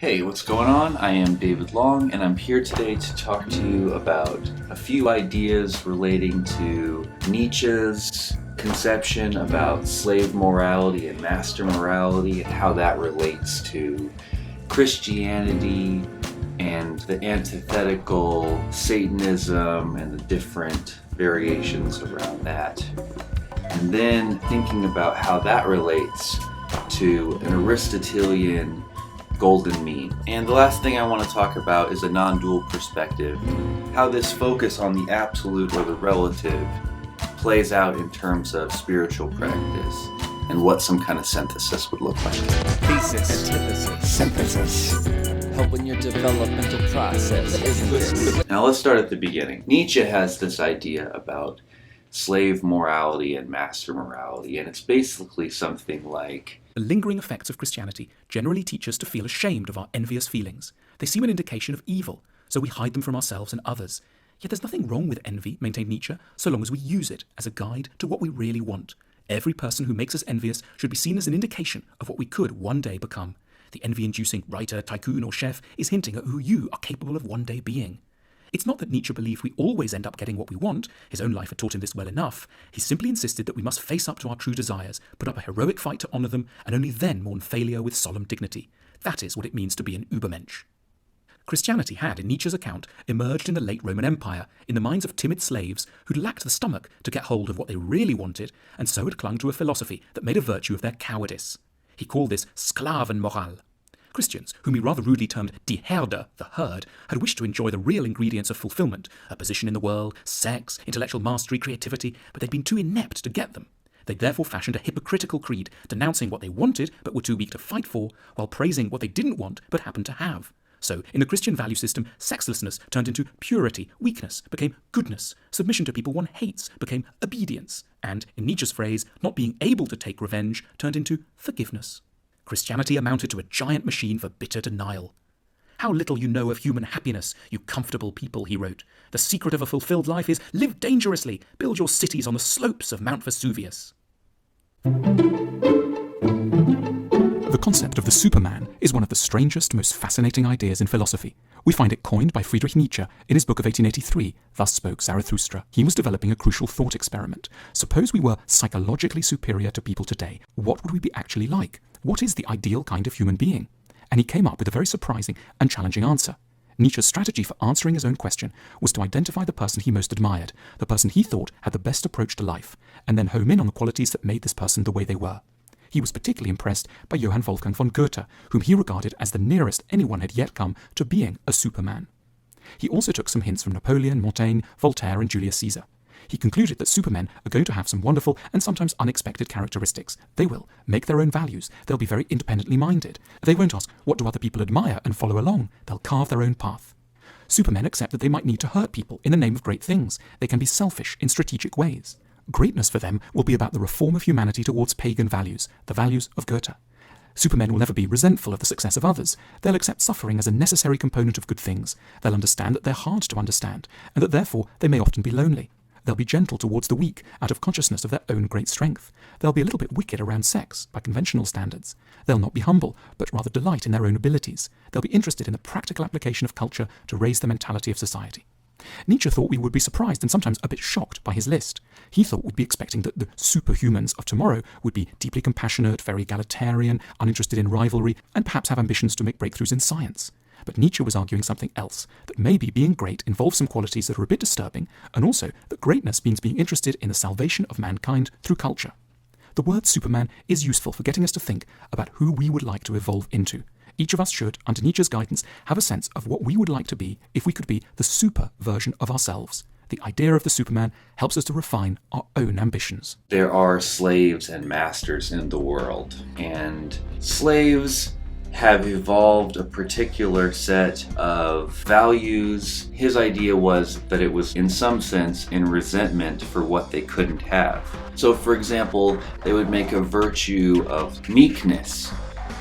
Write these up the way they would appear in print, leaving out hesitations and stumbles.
Hey, what's going on? I am David Long, and I'm here today to talk to you about a few ideas relating to Nietzsche's conception about slave morality and master morality, and how that relates to Christianity and the antithetical Satanism and the different variations around that. And then thinking about how that relates to an Aristotelian Golden Mean. And the last thing I want to talk about is a non-dual perspective, how this focus on the absolute or the relative plays out in terms of spiritual practice, and what some kind of synthesis would look like. Thesis, antithesis, synthesis, helping your developmental process. Now let's start at the beginning. Nietzsche has this idea about slave morality and master morality, and it's basically something like, the lingering effects of Christianity generally teach us to feel ashamed of our envious feelings. They seem an indication of evil, so we hide them from ourselves and others. Yet there's nothing wrong with envy, maintained Nietzsche, so long as we use it as a guide to what we really want. Every person who makes us envious should be seen as an indication of what we could one day become. The envy-inducing writer, tycoon, or chef is hinting at who you are capable of one day being. It's not that Nietzsche believed we always end up getting what we want. His own life had taught him this well enough. He simply insisted that we must face up to our true desires, put up a heroic fight to honour them, and only then mourn failure with solemn dignity. That is what it means to be an Übermensch. Christianity had, in Nietzsche's account, emerged in the late Roman Empire, in the minds of timid slaves who'd lacked the stomach to get hold of what they really wanted, and so had clung to a philosophy that made a virtue of their cowardice. He called this Sklavenmoral. Christians, whom he rather rudely termed die Herde, the herd, had wished to enjoy the real ingredients of fulfillment, a position in the world, sex, intellectual mastery, creativity, but they'd been too inept to get them. They'd therefore fashioned a hypocritical creed, denouncing what they wanted but were too weak to fight for, while praising what they didn't want but happened to have. So, in the Christian value system, sexlessness turned into purity, weakness became goodness, submission to people one hates became obedience, and, in Nietzsche's phrase, not being able to take revenge turned into forgiveness. Christianity amounted to a giant machine for bitter denial. How little you know of human happiness, you comfortable people, he wrote. The secret of a fulfilled life is live dangerously, build your cities on the slopes of Mount Vesuvius. The concept of the Superman is one of the strangest, most fascinating ideas in philosophy. We find it coined by Friedrich Nietzsche in his book of 1883, Thus Spoke Zarathustra. He was developing a crucial thought experiment. Suppose we were psychologically superior to people today. What would we be actually like? What is the ideal kind of human being? And he came up with a very surprising and challenging answer. Nietzsche's strategy for answering his own question was to identify the person he most admired, the person he thought had the best approach to life, and then home in on the qualities that made this person the way they were. He was particularly impressed by Johann Wolfgang von Goethe, whom he regarded as the nearest anyone had yet come to being a Superman. He also took some hints from Napoleon, Montaigne, Voltaire, and Julius Caesar. He concluded that supermen are going to have some wonderful and sometimes unexpected characteristics. They will make their own values. They'll be very independently minded. They won't ask, what do other people admire, and follow along. They'll carve their own path. Supermen accept that they might need to hurt people in the name of great things. They can be selfish in strategic ways. Greatness for them will be about the reform of humanity towards pagan values, the values of Goethe. Supermen will never be resentful of the success of others. They'll accept suffering as a necessary component of good things. They'll understand that they're hard to understand, and that therefore they may often be lonely. They'll be gentle towards the weak, out of consciousness of their own great strength. They'll be a little bit wicked around sex, by conventional standards. They'll not be humble, but rather delight in their own abilities. They'll be interested in the practical application of culture to raise the mentality of society. Nietzsche thought we would be surprised and sometimes a bit shocked by his list. He thought we'd be expecting that the superhumans of tomorrow would be deeply compassionate, very egalitarian, uninterested in rivalry, and perhaps have ambitions to make breakthroughs in science. But Nietzsche was arguing something else, that maybe being great involves some qualities that are a bit disturbing, and also that greatness means being interested in the salvation of mankind through culture. The word Superman is useful for getting us to think about who we would like to evolve into. Each of us should, under Nietzsche's guidance, have a sense of what we would like to be if we could be the super version of ourselves. The idea of the Superman helps us to refine our own ambitions. there are slaves and masters in the world, and slaves have evolved a particular set of values. His idea was that it was, in some sense, in resentment for what they couldn't have. So, for example, they would make a virtue of meekness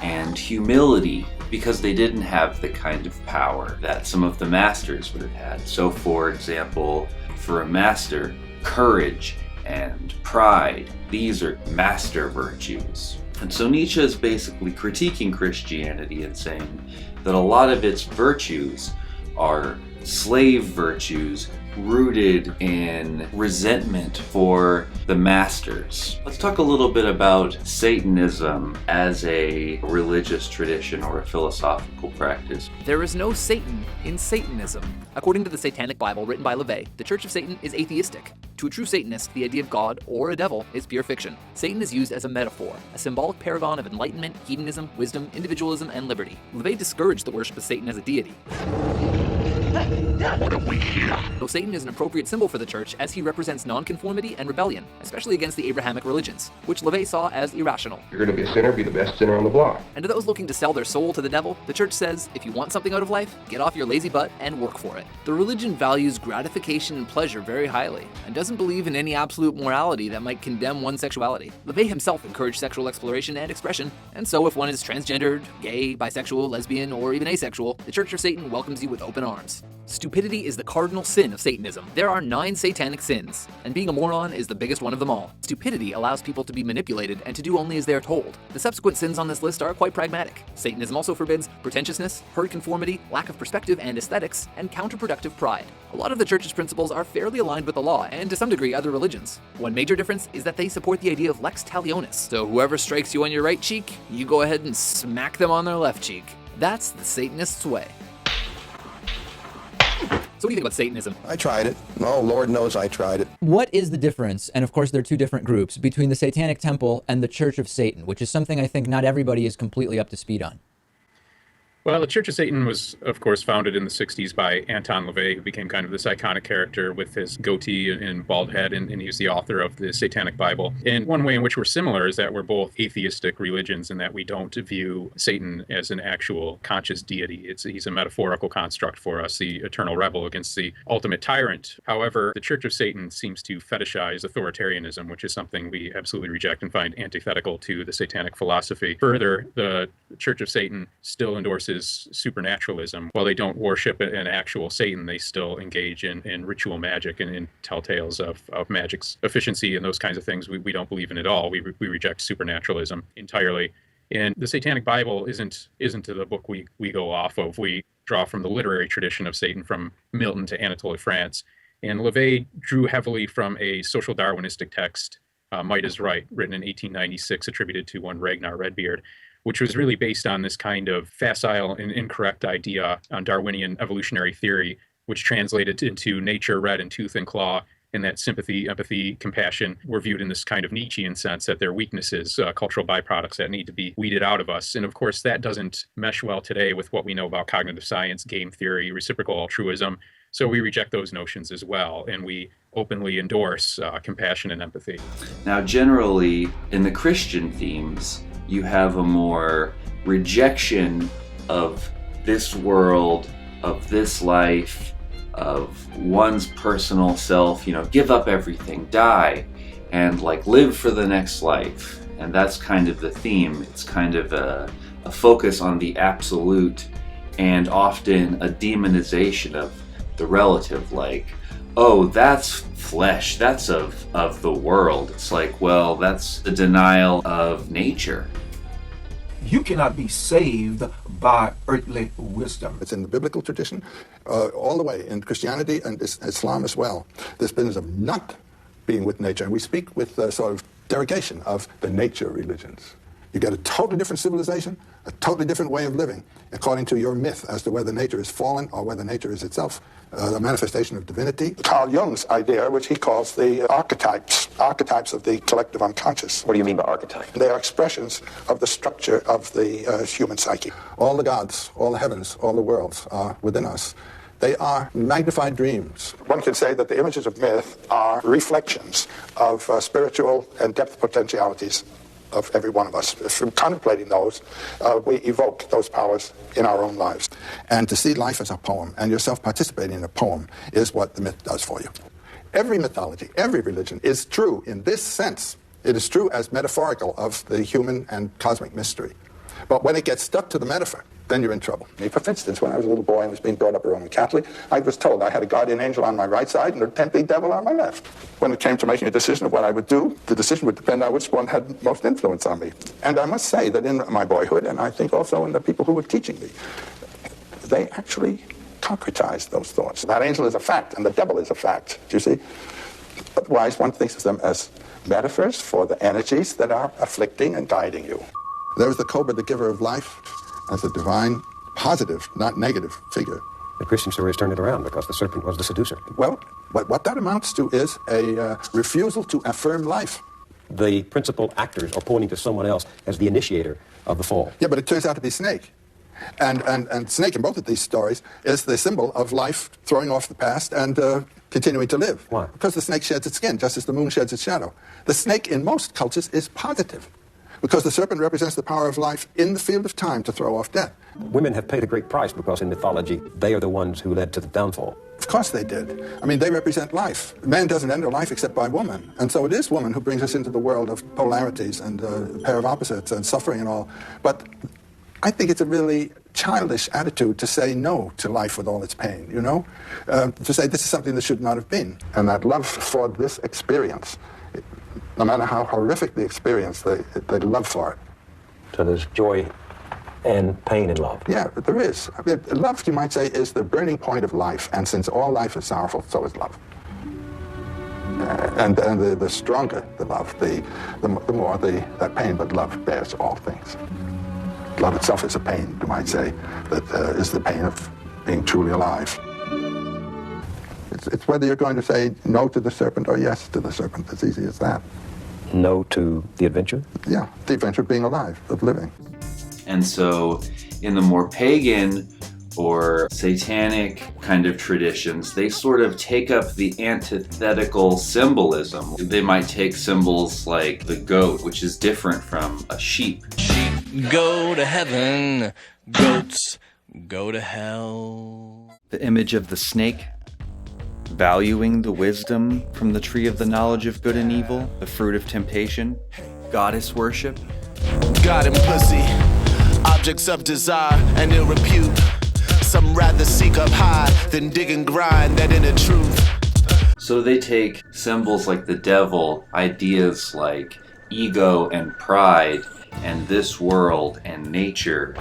and humility because they didn't have the kind of power that some of the masters would have had. So, for example, for a master, courage and pride, these are master virtues. And so Nietzsche is basically critiquing Christianity and saying that a lot of its virtues are slave virtues rooted in resentment for the masters. Let's talk a little bit about Satanism as a religious tradition or a philosophical practice. There is no Satan in Satanism. According to the Satanic Bible written by LeVey, the Church of Satan is atheistic. To a true Satanist, the idea of God or a devil is pure fiction. Satan is used as a metaphor, a symbolic paragon of enlightenment, hedonism, wisdom, individualism, and liberty. LeVey discouraged the worship of Satan as a deity. Though Satan is an appropriate symbol for the church as he represents nonconformity and rebellion, especially against the Abrahamic religions, which LeVey saw as irrational. You're going to be a sinner, be the best sinner on the block. And to those looking to sell their soul to the devil, the church says, if you want something out of life, get off your lazy butt and work for it. The religion values gratification and pleasure very highly, and doesn't believe in any absolute morality that might condemn one's sexuality. LeVey himself encouraged sexual exploration and expression, and so if one is transgendered, gay, bisexual, lesbian, or even asexual, the Church of Satan welcomes you with open arms. Stupidity is the cardinal sin of Satanism. There are 9 satanic sins, and being a moron is the biggest one of them all. Stupidity allows people to be manipulated and to do only as they are told. The subsequent sins on this list are quite pragmatic. Satanism also forbids pretentiousness, herd conformity, lack of perspective and aesthetics, and counterproductive pride. A lot of the church's principles are fairly aligned with the law, and to some degree other religions. One major difference is that they support the idea of lex talionis. So whoever strikes you on your right cheek, you go ahead and smack them on their left cheek. That's the Satanist's way. So what do you think about Satanism? I tried it. Oh, Lord knows I tried it. What is the difference, and of course there are 2 different groups, between the Satanic Temple and the Church of Satan, which is something I think not everybody is completely up to speed on? Well, the Church of Satan was, of course, founded in the 60s by Anton LeVey, who became kind of this iconic character with his goatee and bald head, and he's the author of the Satanic Bible. And one way in which we're similar is that we're both atheistic religions in that we don't view Satan as an actual conscious deity. He's a metaphorical construct for us, the eternal rebel against the ultimate tyrant. However, the Church of Satan seems to fetishize authoritarianism, which is something we absolutely reject and find antithetical to the Satanic philosophy. Further, the Church of Satan still endorses supernaturalism. While they don't worship an actual Satan, they still engage in ritual magic and in tell tales of magic's efficiency and those kinds of things. We don't believe in it at all. We reject supernaturalism entirely. And the Satanic Bible isn't the book we go off of. We draw from the literary tradition of Satan, from Milton to Anatole France. And LeVey drew heavily from a social Darwinistic text, Might is Right, written in 1896, attributed to one Ragnar Redbeard, which was really based on this kind of facile and incorrect idea on Darwinian evolutionary theory, which translated into nature red in tooth and claw, and that sympathy, empathy, compassion were viewed in this kind of Nietzschean sense, that they're weaknesses, cultural byproducts that need to be weeded out of us. And of course, that doesn't mesh well today with what we know about cognitive science, game theory, reciprocal altruism. So we reject those notions as well, and we openly endorse compassion and empathy. Now, generally, in the Christian themes, you have a more rejection of this world, of this life, of one's personal self, give up everything, die, and live for the next life. And that's kind of the theme. It's kind of a focus on the absolute and often a demonization of the relative, oh, that's flesh, that's of the world. It's well, that's the denial of nature. You cannot be saved by earthly wisdom. It's in the biblical tradition, all the way in Christianity and Islam as well. This business of not being with nature. And we speak with sort of derogation of the nature religions. You get a totally different civilization, a totally different way of living, according to your myth as to whether nature is fallen or whether nature is itself a manifestation of divinity. Carl Jung's idea, which he calls the archetypes of the collective unconscious. What do you mean by archetype? They are expressions of the structure of the human psyche. All the gods, all the heavens, all the worlds are within us. They are magnified dreams. One can say that the images of myth are reflections of spiritual and depth potentialities of every one of us. From contemplating those, we evoke those powers in our own lives. And to see life as a poem and yourself participating in a poem is what the myth does for you. Every mythology, every religion is true in this sense. It is true as metaphorical of the human and cosmic mystery. But when it gets stuck to the metaphor, then you're in trouble. For instance, when I was a little boy and was being brought up a Roman Catholic, I was told I had a guardian angel on my right side and a tempting devil on my left. When it came to making a decision of what I would do, the decision would depend on which one had most influence on me. And I must say that in my boyhood, and I think also in the people who were teaching me, they actually concretized those thoughts. That angel is a fact, and the devil is a fact, do you see? Otherwise, one thinks of them as metaphors for the energies that are afflicting and guiding you. There was the cobra, the giver of life, as a divine, positive, not negative figure. The Christian stories turned it around because the serpent was the seducer. Well, what that amounts to is a refusal to affirm life. The principal actors are pointing to someone else as the initiator of the fall. Yeah, but it turns out to be Snake. And Snake in both of these stories is the symbol of life throwing off the past and continuing to live. Why? Because the snake sheds its skin, just as the moon sheds its shadow. The snake in most cultures is positive, because the serpent represents the power of life in the field of time to throw off death. Women have paid a great price because in mythology, they are the ones who led to the downfall. Of course they did. I mean, they represent life. Man doesn't enter life except by woman. And so it is woman who brings us into the world of polarities and a pair of opposites and suffering and all. But I think it's a really childish attitude to say no to life with all its pain, you know? To say this is something that should not have been. And that love for this experience, no matter how horrific the experience, they love for it. So there's joy and pain in love. Yeah, but there is. I mean, love, you might say, is the burning point of life. And since all life is sorrowful, so is love. And the stronger the love, the more that pain, but love bears all things. Love itself is a pain, you might say, that is the pain of being truly alive. It's whether you're going to say no to the serpent or yes to the serpent. As easy as that. No to the adventure? Yeah, the adventure of being alive, of living. And so in the more pagan or satanic kind of traditions, they sort of take up the antithetical symbolism. They might take symbols like the goat, which is different from a sheep. Sheep go to heaven, goats go to hell. The image of the snake, valuing the wisdom from the tree of the knowledge of good and evil, the fruit of temptation, goddess worship. God and pussy, objects of desire and ill repute. Some rather seek up high than dig and grind that inner truth. So they take symbols like the devil, ideas like ego and pride, and this world and nature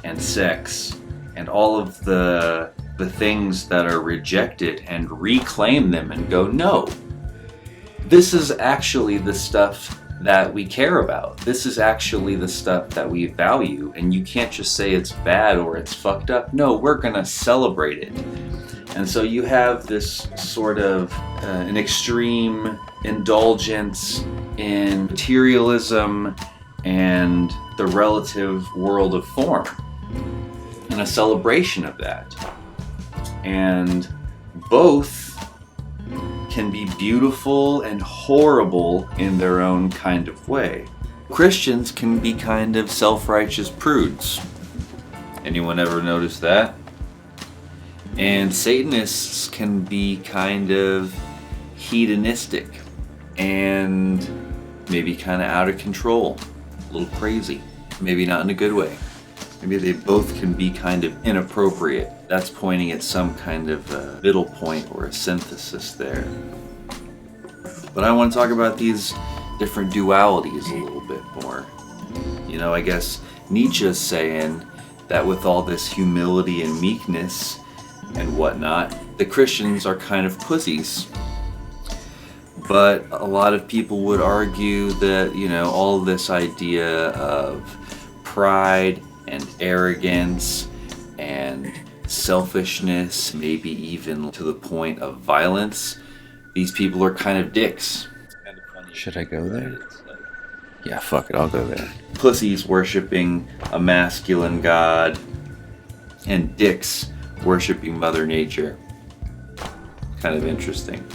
and sex, and all of the things that are rejected, and reclaim them and go, no, this is actually the stuff that we care about. This is actually the stuff that we value, and you can't just say it's bad or it's fucked up. No, we're gonna celebrate it. And so you have this sort of an extreme indulgence in materialism and the relative world of form, and a celebration of that. And both can be beautiful and horrible in their own kind of way. Christians can be kind of self-righteous prudes. Anyone ever notice that? And Satanists can be kind of hedonistic and maybe kind of out of control, a little crazy, maybe not in a good way. Maybe they both can be kind of inappropriate. That's pointing at some kind of middle point or a synthesis there. But I want to talk about these different dualities a little bit more. You know, I guess Nietzsche's saying that with all this humility and meekness and whatnot, the Christians are kind of pussies. But a lot of people would argue that, you know, all this idea of pride and arrogance and selfishness, maybe even to the point of violence, these people are kind of dicks. Should I go there? Yeah, fuck it, I'll go there. Pussies worshiping a masculine god, and dicks worshiping Mother Nature. Kind of interesting.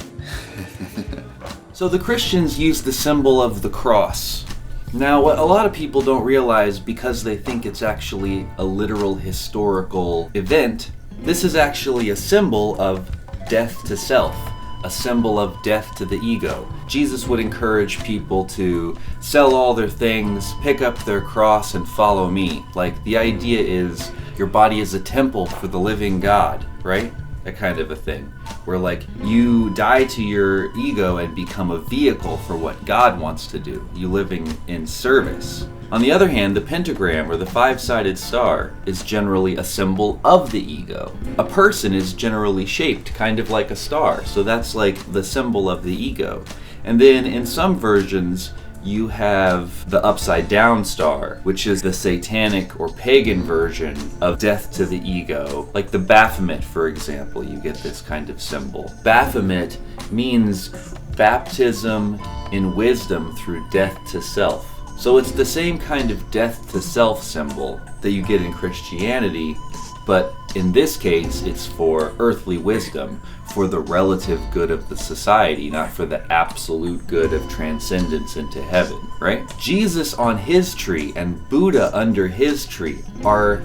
So the Christians use the symbol of the cross. Now, what a lot of people don't realize, because they think it's actually a literal historical event, this is actually a symbol of death to self, a symbol of death to the ego. Jesus would encourage people to sell all their things, pick up their cross, and follow me. Like, the idea is your body is a temple for the living God, right? That kind of a thing. Where, like, you die to your ego and become a vehicle for what God wants to do. You living in service. On the other hand, the pentagram or the five-sided star is generally a symbol of the ego. A person is generally shaped kind of like a star, so that's like the symbol of the ego. And then in some versions, you have the upside down star, which is the satanic or pagan version of death to the ego. Like the Baphomet, for example, you get this kind of symbol. Baphomet means baptism in wisdom through death to self. So it's the same kind of death to self symbol that you get in Christianity, but in this case it's for earthly wisdom, for the relative good of the society, not for the absolute good of transcendence into heaven, right? Jesus on his tree and Buddha under his tree are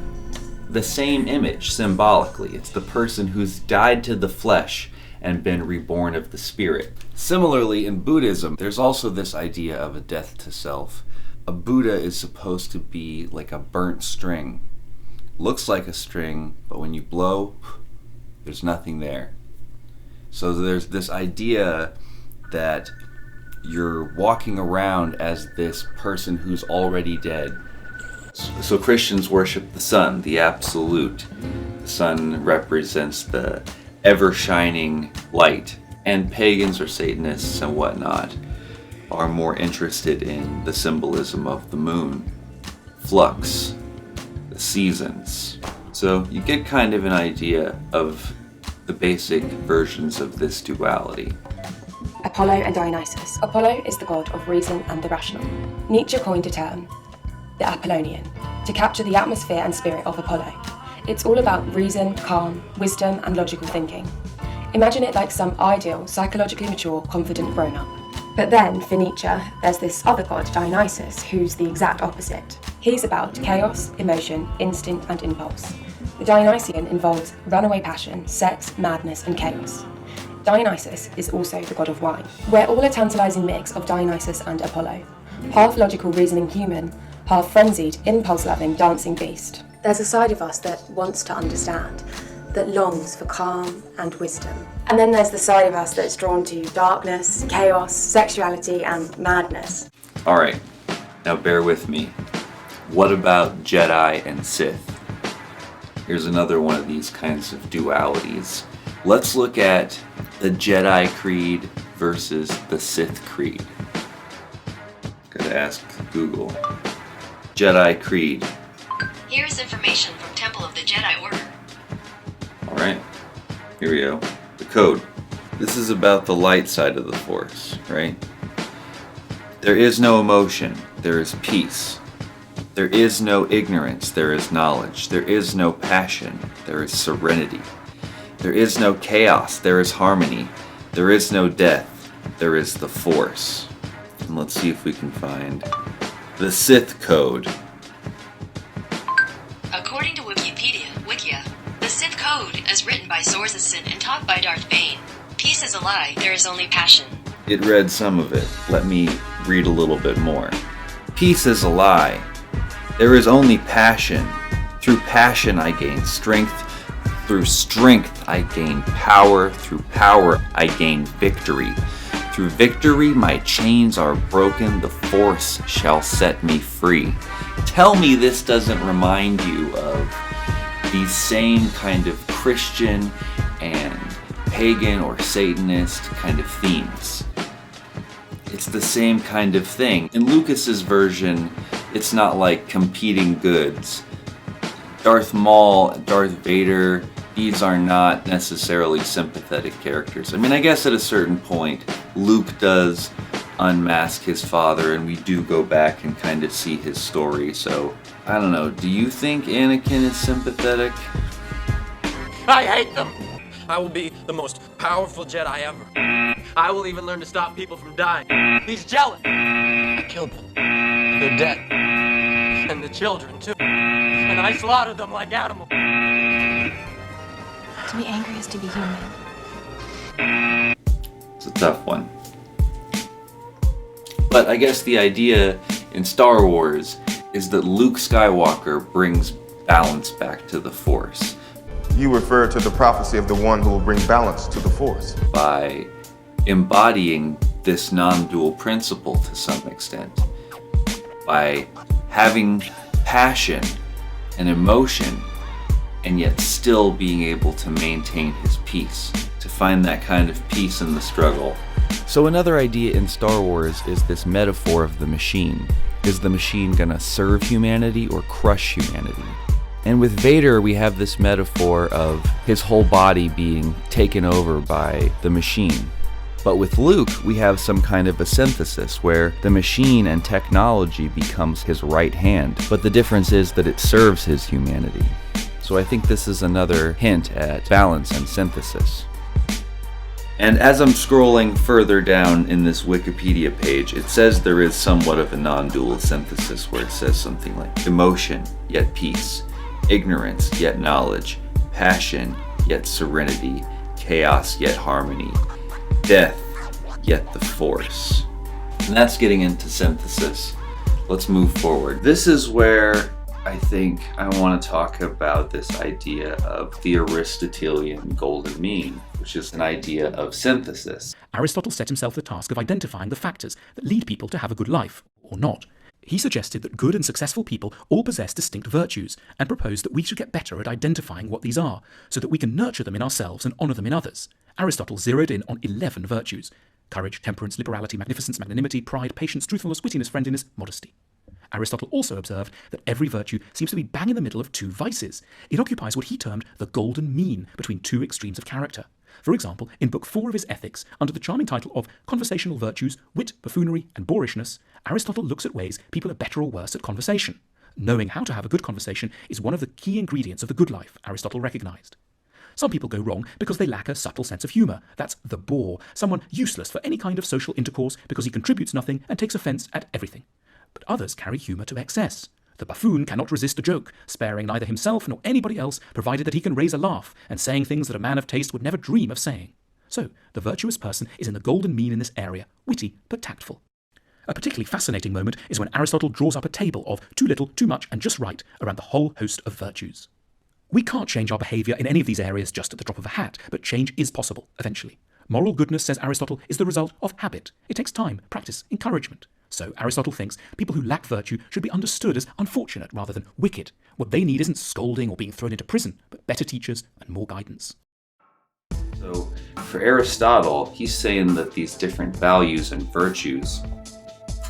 the same image symbolically. It's the person who's died to the flesh and been reborn of the spirit. Similarly, in Buddhism, there's also this idea of a death to self. A Buddha is supposed to be like a burnt string. Looks like a string, but when you blow, there's nothing there. So there's this idea that you're walking around as this person who's already dead. So Christians worship the sun, the absolute. The sun represents the ever-shining light. And pagans or Satanists and whatnot are more interested in the symbolism of the moon, flux, the seasons. So you get kind of an idea of the basic versions of this duality. Apollo and Dionysus. Apollo is the god of reason and the rational. Nietzsche coined a term, the Apollonian, to capture the atmosphere and spirit of Apollo. It's all about reason, calm, wisdom, and logical thinking. Imagine it like some ideal, psychologically mature, confident grown-up. But then, for Nietzsche, there's this other god, Dionysus, who's the exact opposite. He's about chaos, emotion, instinct, and impulse. The Dionysian involves runaway passion, sex, madness, and chaos. Dionysus is also the god of wine. We're all a tantalizing mix of Dionysus and Apollo. Half logical reasoning human, half frenzied, impulse-loving, dancing beast. There's a side of us that wants to understand, that longs for calm and wisdom. And then there's the side of us that's drawn to darkness, chaos, sexuality, and madness. Alright, now bear with me. What about Jedi and Sith? Here's another one of these kinds of dualities. Let's look at the Jedi Creed versus the Sith Creed. Gotta ask Google. Jedi Creed. Here's information from Temple of the Jedi Order. Alright, here we go. The code. This is about the light side of the Force, right? There is no emotion, there is peace. There is no ignorance, there is knowledge. There is no passion, there is serenity. There is no chaos, there is harmony. There is no death, there is the Force. And let's see if we can find the Sith Code. According to Wikia, the Sith Code, as written by Sorzesen and taught by Darth Bane, peace is a lie, there is only passion. It read some of it. Let me read a little bit more. Peace is a lie. There is only passion. Through passion I gain strength. Through strength I gain power. Through power I gain victory. Through victory my chains are broken. The Force shall set me free. Tell me this doesn't remind you of these same kind of Christian and pagan or Satanist kind of themes. It's the same kind of thing. In Lucas's version, it's not like competing goods. Darth Maul, Darth Vader, these are not necessarily sympathetic characters. I mean, I guess at a certain point, Luke does unmask his father, and we do go back and kind of see his story, so I don't know. Do you think Anakin is sympathetic? I hate them! I will be the most powerful Jedi ever. I will even learn to stop people from dying. He's jealous. I killed them. They're dead. And the children, too. And I slaughtered them like animals. To be angry is to be human. It's a tough one. But I guess the idea in Star Wars is that Luke Skywalker brings balance back to the Force. You refer to the prophecy of the one who will bring balance to the Force. By embodying this non-dual principle to some extent. By having passion and emotion and yet still being able to maintain his peace. To find that kind of peace in the struggle. So another idea in Star Wars is this metaphor of the machine. Is the machine gonna serve humanity or crush humanity? And with Vader, we have this metaphor of his whole body being taken over by the machine. But with Luke, we have some kind of a synthesis where the machine and technology becomes his right hand, but the difference is that it serves his humanity. So I think this is another hint at balance and synthesis. And as I'm scrolling further down in this Wikipedia page, it says there is somewhat of a non-dual synthesis where it says something like emotion, yet peace, ignorance, yet knowledge, passion, yet serenity, chaos, yet harmony, death, yet the Force. And that's getting into synthesis. Let's move forward. This is where I think I want to talk about this idea of the Aristotelian Golden Mean, which is an idea of synthesis. Aristotle set himself the task of identifying the factors that lead people to have a good life, or not. He suggested that good and successful people all possess distinct virtues, and proposed that we should get better at identifying what these are, so that we can nurture them in ourselves and honour them in others. Aristotle zeroed in on 11 virtues: courage, temperance, liberality, magnificence, magnanimity, pride, patience, truthfulness, wittiness, friendliness, modesty. Aristotle also observed that every virtue seems to be bang in the middle of two vices. It occupies what he termed the golden mean between two extremes of character. For example, in Book 4 of his Ethics, under the charming title of Conversational Virtues, Wit, Buffoonery, and Boorishness, Aristotle looks at ways people are better or worse at conversation. Knowing how to have a good conversation is one of the key ingredients of the good life, Aristotle recognized. Some people go wrong because they lack a subtle sense of humour. That's the bore, someone useless for any kind of social intercourse because he contributes nothing and takes offence at everything. But others carry humour to excess. The buffoon cannot resist a joke, sparing neither himself nor anybody else, provided that he can raise a laugh, and saying things that a man of taste would never dream of saying. So, the virtuous person is in the golden mean in this area, witty but tactful. A particularly fascinating moment is when Aristotle draws up a table of too little, too much, and just right around the whole host of virtues. We can't change our behaviour in any of these areas just at the drop of a hat, but change is possible, eventually. Moral goodness, says Aristotle, is the result of habit. It takes time, practice, encouragement. So Aristotle thinks people who lack virtue should be understood as unfortunate rather than wicked. What they need isn't scolding or being thrown into prison, but better teachers and more guidance. So for Aristotle, he's saying that these different values and virtues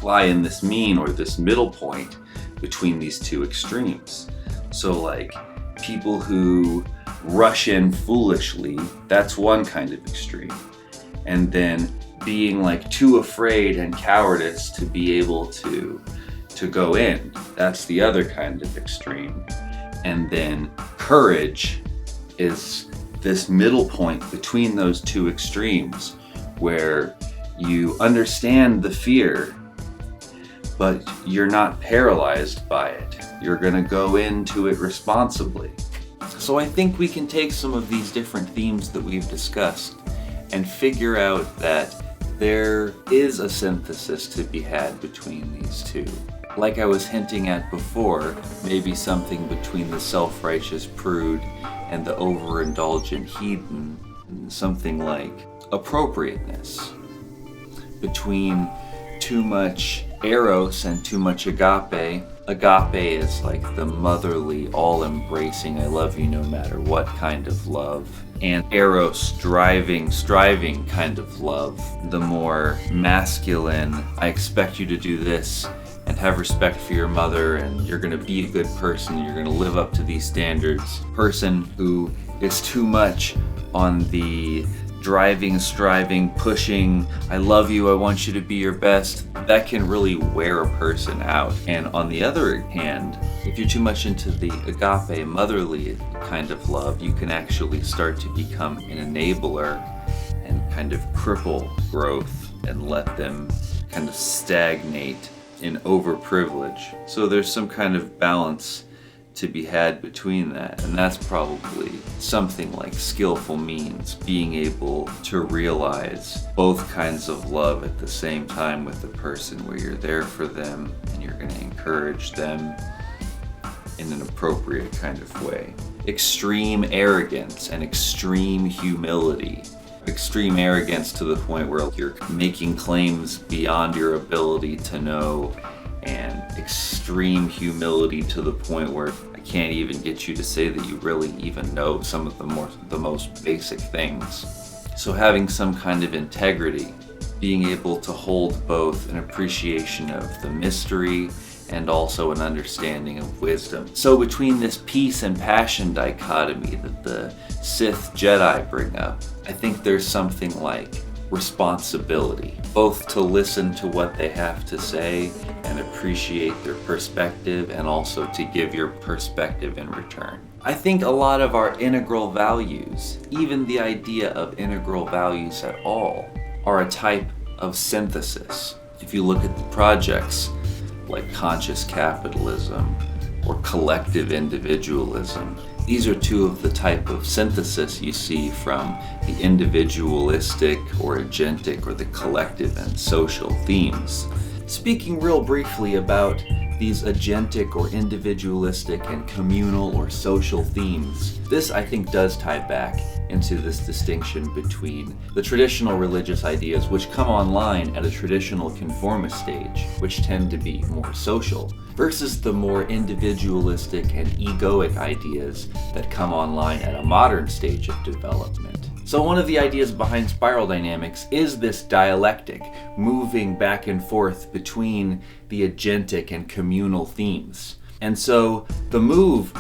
lie in this mean or this middle point between these two extremes. So like people who rush in foolishly, that's one kind of extreme. And then being like too afraid and cowardice to be able to go in, that's the other kind of extreme. And then courage is this middle point between those two extremes where you understand the fear but you're not paralyzed by it. You're gonna go into it responsibly. So I think we can take some of these different themes that we've discussed and figure out that there is a synthesis to be had between these two. Like I was hinting at before, maybe something between the self-righteous prude and the overindulgent hedon, something like appropriateness, between too much eros and too much agape. Agape is like the motherly, all-embracing, I love you no matter what kind of love. And eros, striving kind of love. The more masculine, I expect you to do this and have respect for your mother and you're gonna be a good person, you're gonna live up to these standards. Person who is too much on the driving, striving, pushing, I love you, I want you to be your best, that can really wear a person out. And on the other hand, if you're too much into the agape, motherly kind of love, you can actually start to become an enabler and kind of cripple growth and let them kind of stagnate in overprivilege. So there's some kind of balance to be had between that, and that's probably something like skillful means, being able to realize both kinds of love at the same time with the person, where you're there for them and you're going to encourage them in an appropriate kind of way. Extreme arrogance and extreme humility. Extreme arrogance to the point where you're making claims beyond your ability to know, and extreme humility to the point where I can't even get you to say that you really even know some of the most basic things. So having some kind of integrity, being able to hold both an appreciation of the mystery and also an understanding of wisdom. So between this peace and passion dichotomy that the Sith Jedi bring up, I think there's something like responsibility, both to listen to what they have to say and appreciate their perspective, and also to give your perspective in return. I think a lot of our integral values, even the idea of integral values at all, are a type of synthesis. If you look at the projects like conscious capitalism or collective individualism, these are two of the type of synthesis you see from the individualistic or agentic or the collective and social themes. Speaking real briefly about these agentic or individualistic and communal or social themes, this I think does tie back into this distinction between the traditional religious ideas which come online at a traditional conformist stage, which tend to be more social, versus the more individualistic and egoic ideas that come online at a modern stage of development. So one of the ideas behind spiral dynamics is this dialectic, moving back and forth between the agentic and communal themes. And so the move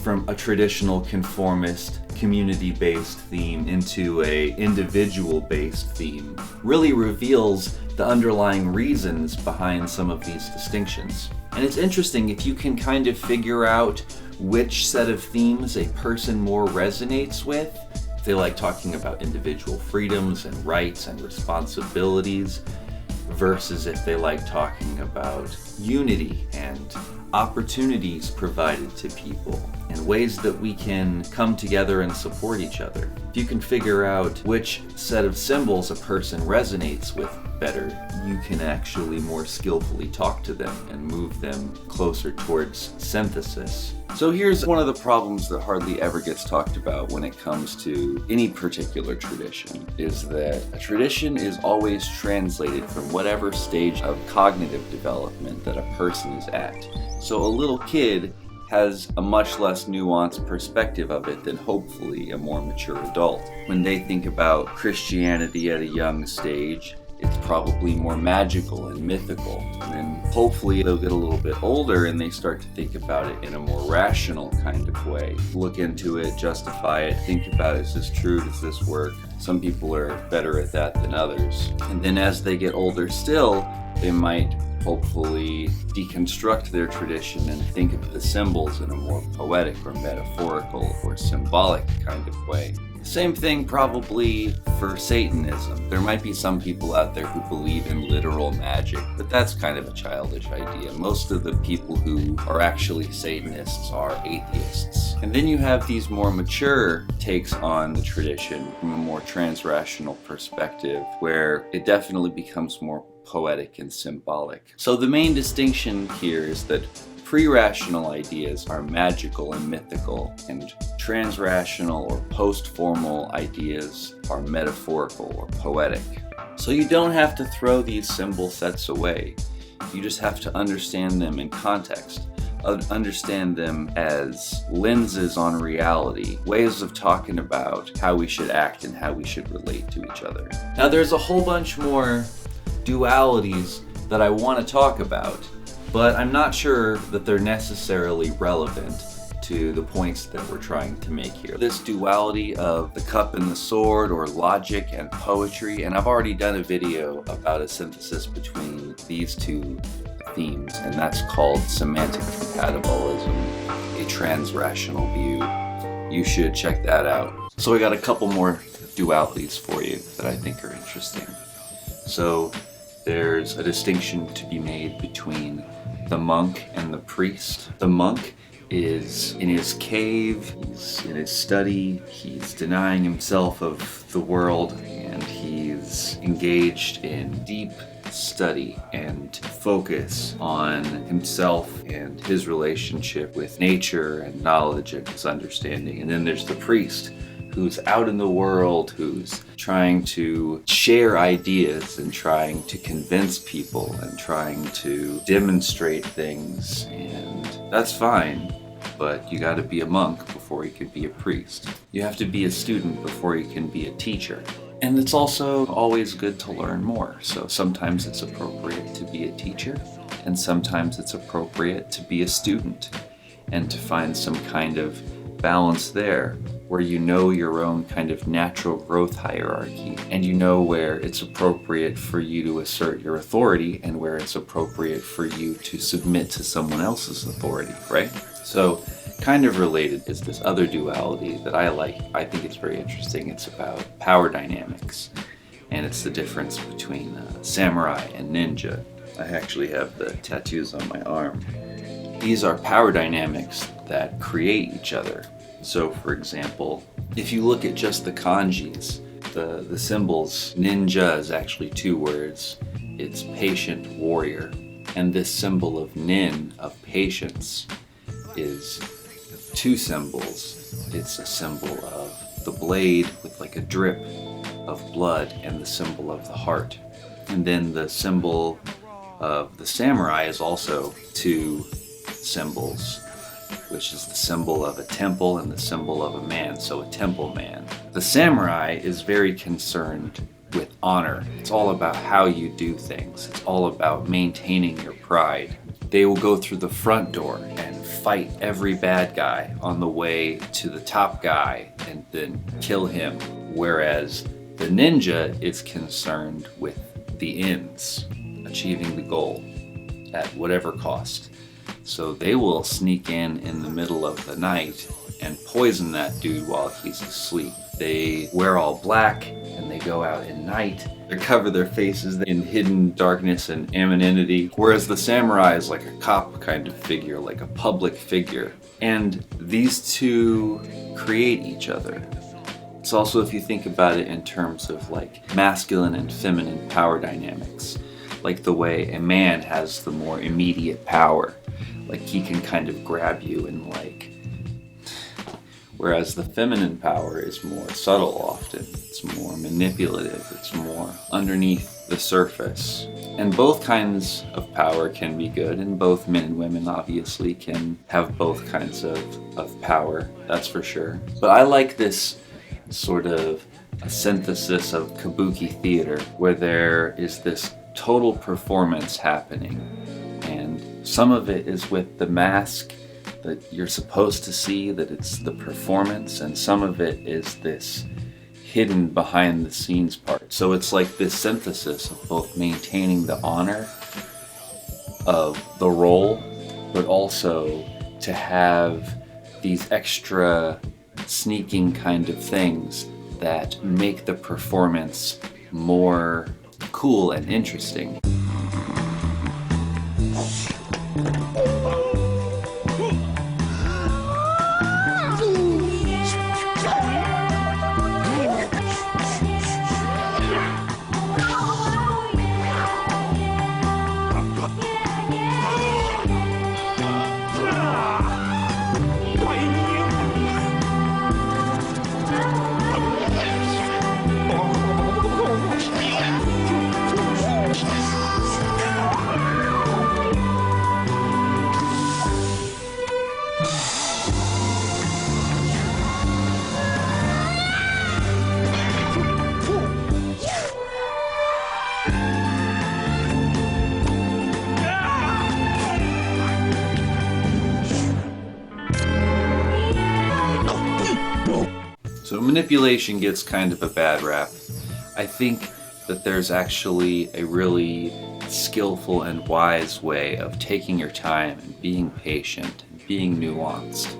from a traditional conformist, community-based theme into a individual-based theme really reveals the underlying reasons behind some of these distinctions. And it's interesting if you can kind of figure out which set of themes a person more resonates with. If they like talking about individual freedoms and rights and responsibilities, versus if they like talking about unity and opportunities provided to people and ways that we can come together and support each other. If you can figure out which set of symbols a person resonates with better, you can actually more skillfully talk to them and move them closer towards synthesis. So here's one of the problems that hardly ever gets talked about when it comes to any particular tradition, is that a tradition is always translated from whatever stage of cognitive development that a person is at. So a little kid has a much less nuanced perspective of it than hopefully a more mature adult. When they think about Christianity at a young stage, it's probably more magical and mythical. And then hopefully they'll get a little bit older and they start to think about it in a more rational kind of way. Look into it, justify it, think about it. Is this true? Does this work? Some people are better at that than others. And then as they get older still, they might hopefully deconstruct their tradition and think of the symbols in a more poetic or metaphorical or symbolic kind of way. Same thing probably for Satanism. There might be some people out there who believe in literal magic, but that's kind of a childish idea. Most of the people who are actually Satanists are atheists. And then you have these more mature takes on the tradition from a more transrational perspective, where it definitely becomes more poetic and symbolic. So the main distinction here is that pre-rational ideas are magical and mythical, and transrational or post-formal ideas are metaphorical or poetic. So you don't have to throw these symbol sets away. You just have to understand them in context. Understand them as lenses on reality, ways of talking about how we should act and how we should relate to each other. Now there's a whole bunch more dualities that I want to talk about, but I'm not sure that they're necessarily relevant to the points that we're trying to make here. This duality of the cup and the sword, or logic and poetry, and I've already done a video about a synthesis between these two themes, and that's called semantic compatibilism, a transrational view. You should check that out. So I got a couple more dualities for you that I think are interesting. So there's a distinction to be made between the monk and the priest. The monk is in his cave, he's in his study, he's denying himself of the world, and he's engaged in deep study and focus on himself and his relationship with nature and knowledge and his understanding. And then there's the priest, who's out in the world, who's trying to share ideas and trying to convince people and trying to demonstrate things. And that's fine, but you gotta be a monk before you can be a priest. You have to be a student before you can be a teacher. And it's also always good to learn more. So sometimes it's appropriate to be a teacher, and sometimes it's appropriate to be a student, and to find some kind of balance there where you know your own kind of natural growth hierarchy, and you know where it's appropriate for you to assert your authority and where it's appropriate for you to submit to someone else's authority, right? So kind of related is this other duality that I like. I think it's very interesting. It's about power dynamics, and it's the difference between samurai and ninja. I actually have the tattoos on my arm. These are power dynamics that create each other. So for example, if you look at just the kanjis, the symbols, ninja is actually 2 words. It's patient warrior. And this symbol of nin, of patience, is 2 symbols. It's a symbol of the blade with like a drip of blood and the symbol of the heart. And then the symbol of the samurai is also 2 symbols, which is the symbol of a temple and the symbol of a man, so a temple man. The samurai is very concerned with honor. It's all about how you do things. It's all about maintaining your pride. They will go through the front door and fight every bad guy on the way to the top guy and then kill him, whereas the ninja is concerned with the ends, achieving the goal at whatever cost. So they will sneak in the middle of the night and poison that dude while he's asleep. They wear all black and they go out at night. They cover their faces in hidden darkness and anonymity, whereas the samurai is like a cop kind of figure, like a public figure. And these 2 create each other. It's also, if you think about it in terms of like masculine and feminine power dynamics, like the way a man has the more immediate power. Like he can kind of grab you and like, whereas the feminine power is more subtle often. It's more manipulative. It's more underneath the surface. And both kinds of power can be good, and both men and women obviously can have both kinds of power, that's for sure. But I like this sort of a synthesis of kabuki theater where there is this total performance happening, and some of it is with the mask that you're supposed to see, that it's the performance, and some of it is this hidden behind the scenes part. So it's like this synthesis of both maintaining the honor of the role, but also to have these extra sneaking kind of things that make the performance more cool and interesting. So manipulation gets kind of a bad rap. I think that there's actually a really skillful and wise way of taking your time and being patient and being nuanced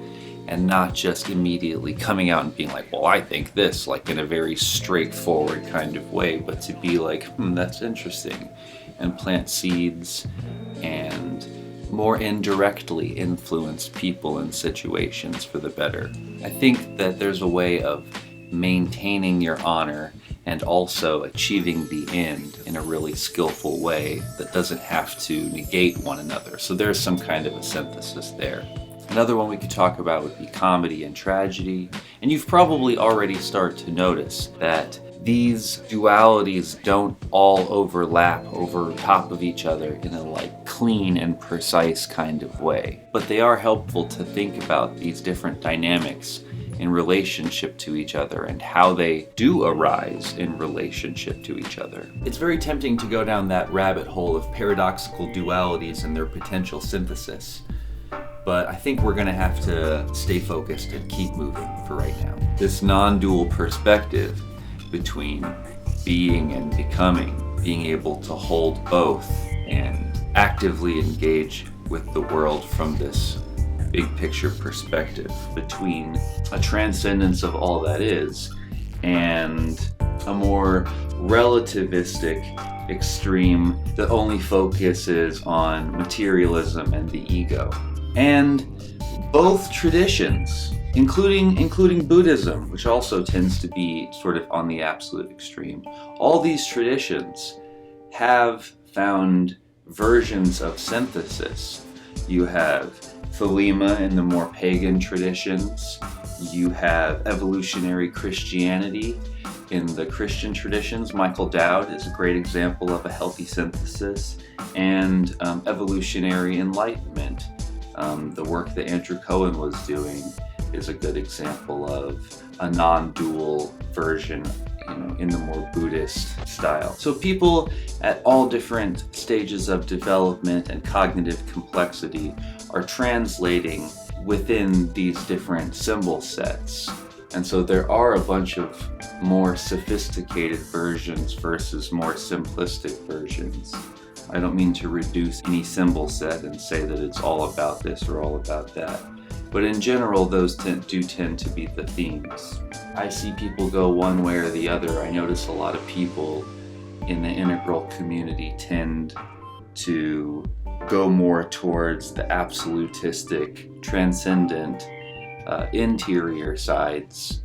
and not just immediately coming out and being like, well, I think this, like in a very straightforward kind of way, but to be like, that's interesting, and plant seeds and more indirectly influence people and situations for the better. I think that there's a way of maintaining your honor and also achieving the end in a really skillful way that doesn't have to negate one another. So there's some kind of a synthesis there. Another one we could talk about would be comedy and tragedy. And you've probably already started to notice that these dualities don't all overlap over top of each other in a clean and precise kind of way. But they are helpful to think about these different dynamics in relationship to each other and how they do arise in relationship to each other. It's very tempting to go down that rabbit hole of paradoxical dualities and their potential synthesis. But I think we're going to have to stay focused and keep moving for right now. This non-dual perspective between being and becoming, being able to hold both and actively engage with the world from this big picture perspective, between a transcendence of all that is and a more relativistic extreme that only focuses on materialism and the ego. And both traditions, including Buddhism, which also tends to be sort of on the absolute extreme, all these traditions have found versions of synthesis. You have Thelema in the more pagan traditions. You have evolutionary Christianity in the Christian traditions. Michael Dowd is a great example of a healthy synthesis. And evolutionary enlightenment. The work that Andrew Cohen was doing is a good example of a non-dual version, in the more Buddhist style. So people at all different stages of development and cognitive complexity are translating within these different symbol sets. And so there are a bunch of more sophisticated versions versus more simplistic versions. I don't mean to reduce any symbol set and say that it's all about this or all about that. But in general, those do tend to be the themes. I see people go one way or the other. I notice a lot of people in the integral community tend to go more towards the absolutistic, transcendent, interior sides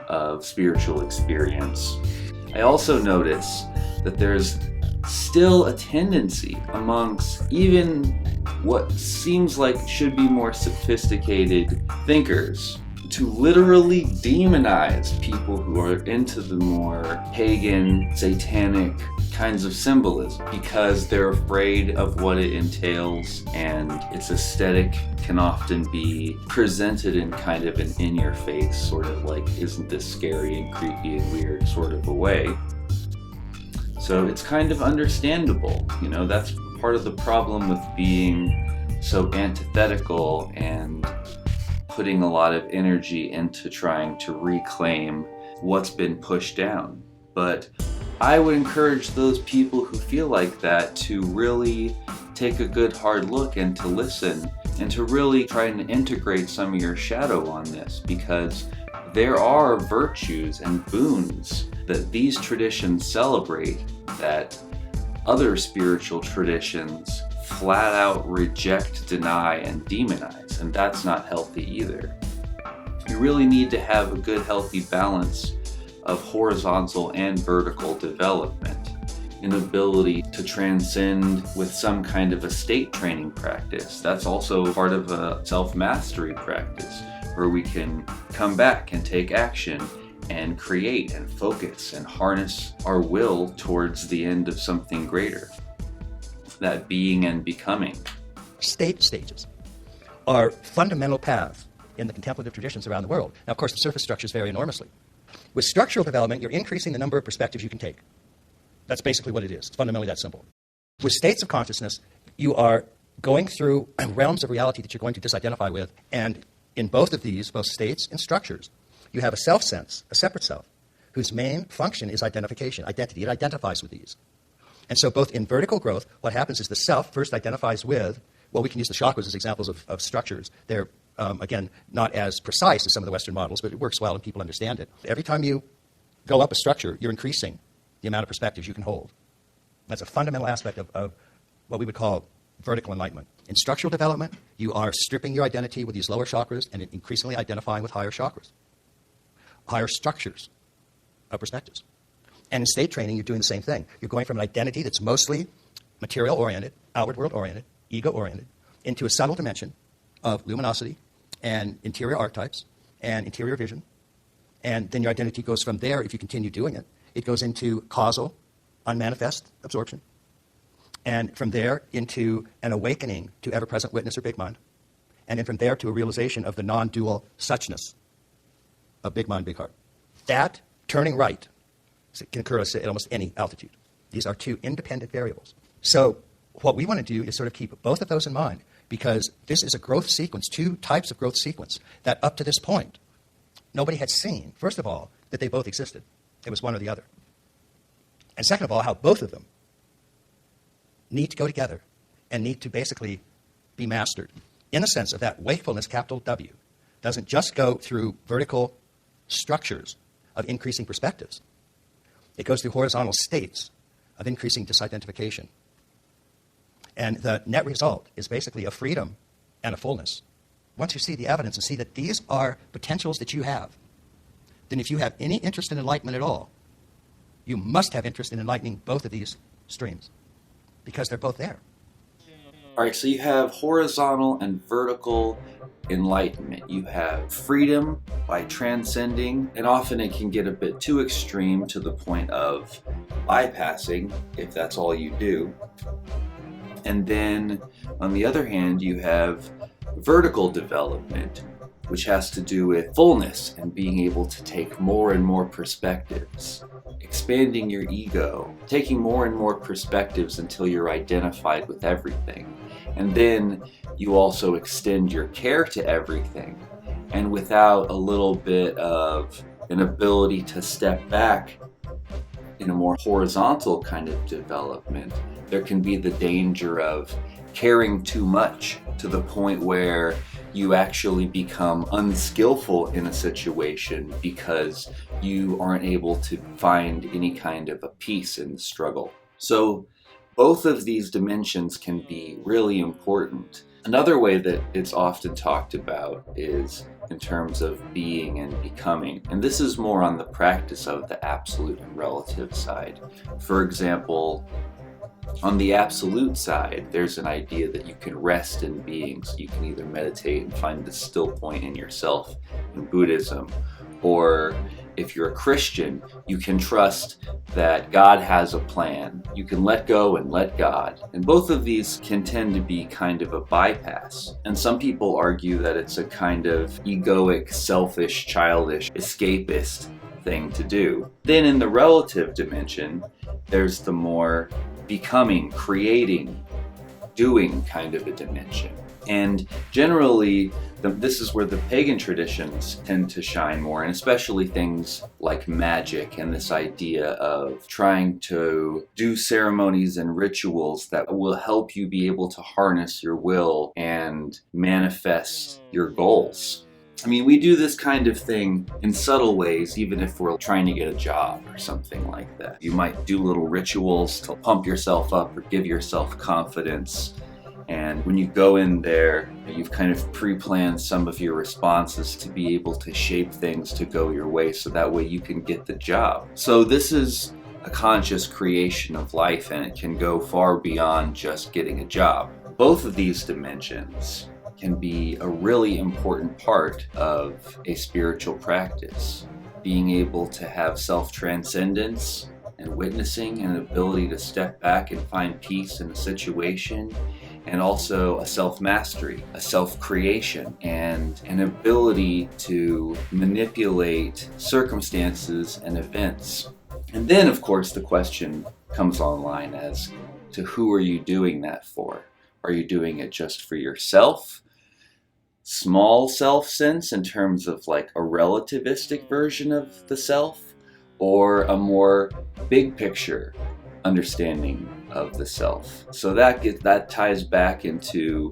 of spiritual experience. I also notice that there's still a tendency amongst even what seems like should be more sophisticated thinkers to literally demonize people who are into the more pagan, satanic kinds of symbolism because they're afraid of what it entails, and its aesthetic can often be presented in kind of an in-your-face sort of isn't this scary and creepy and weird sort of a way. So it's kind of understandable, that's part of the problem with being so antithetical and putting a lot of energy into trying to reclaim what's been pushed down. But I would encourage those people who feel like that to really take a good hard look and to listen and to really try and integrate some of your shadow on this, because there are virtues and boons that these traditions celebrate that other spiritual traditions flat out reject, deny, and demonize, and that's not healthy either. You really need to have a good, healthy balance of horizontal and vertical development, an ability to transcend with some kind of a state training practice. That's also part of a self-mastery practice, where we can come back and take action and create and focus and harness our will towards the end of something greater, that being and becoming. State stages are fundamental paths in the contemplative traditions around the world. Now, of course, the surface structures vary enormously. With structural development, you're increasing the number of perspectives you can take. That's basically what it is. It's fundamentally that simple. With states of consciousness, you are going through realms of reality that you're going to disidentify with, and in both of these, both states and structures, you have a self-sense, a separate self, whose main function is identification, identity. It identifies with these. And so both in vertical growth, what happens is the self first identifies with, well, we can use the chakras as examples of structures. They're, again, not as precise as some of the Western models, but it works well and people understand it. Every time you go up a structure, you're increasing the amount of perspectives you can hold. That's a fundamental aspect of what we would call vertical enlightenment. In structural development, you are stripping your identity with these lower chakras and increasingly identifying with higher chakras, higher structures of perspectives. And in state training, you're doing the same thing. You're going from an identity that's mostly material-oriented, outward world-oriented, ego-oriented, into a subtle dimension of luminosity and interior archetypes and interior vision. And then your identity goes from there, if you continue doing it, it goes into causal, unmanifest absorption. And from there into an awakening to ever-present witness or big mind. And then from there to a realization of the non-dual suchness of big mind, big heart. That turning right can occur at almost any altitude. These are two independent variables. So what we want to do is sort of keep both of those in mind, because this is a growth sequence, two types of growth sequence that up to this point nobody had seen. First of all, that they both existed. It was one or the other. And second of all, how both of them need to go together and need to basically be mastered in the sense of that wakefulness, capital W, doesn't just go through vertical structures of increasing perspectives. It goes through horizontal states of increasing disidentification. And the net result is basically a freedom and a fullness. Once you see the evidence and see that these are potentials that you have, then if you have any interest in enlightenment at all, you must have interest in enlightening both of these streams, because they're both there. All right, so you have horizontal and vertical enlightenment. You have freedom by transcending, and often it can get a bit too extreme to the point of bypassing, if that's all you do. And then, on the other hand, you have vertical development, which has to do with fullness and being able to take more and more perspectives, expanding your ego, taking more and more perspectives until you're identified with everything. And then you also extend your care to everything. And without a little bit of an ability to step back in a more horizontal kind of development, there can be the danger of caring too much to the point where you actually become unskillful in a situation because you aren't able to find any kind of a peace in the struggle. So both of these dimensions can be really important. Another way that it's often talked about is in terms of being and becoming. And this is more on the practice of the absolute and relative side. For example, on the absolute side, there's an idea that you can rest in being. So you can either meditate and find the still point in yourself in Buddhism, or if you're a Christian, you can trust that God has a plan. You can let go and let God. And both of these can tend to be kind of a bypass. And some people argue that it's a kind of egoic, selfish, childish, escapist thing to do. Then in the relative dimension, there's the more becoming, creating, doing kind of a dimension. And generally, this is where the pagan traditions tend to shine more, and especially things like magic and this idea of trying to do ceremonies and rituals that will help you be able to harness your will and manifest your goals. I mean, we do this kind of thing in subtle ways, even if we're trying to get a job or something like that. You might do little rituals to pump yourself up or give yourself confidence. And when you go in there, you've kind of pre-planned some of your responses to be able to shape things to go your way, so that way you can get the job. So this is a conscious creation of life, and it can go far beyond just getting a job. Both of these dimensions can be a really important part of a spiritual practice. Being able to have self-transcendence and witnessing and an ability to step back and find peace in a situation, and also a self-mastery, a self-creation, and an ability to manipulate circumstances and events. And then, of course, the question comes online as to who are you doing that for? Are you doing it just for yourself? Small self sense in terms of like a relativistic version of the self, or a more big picture understanding of the self? So that ties back into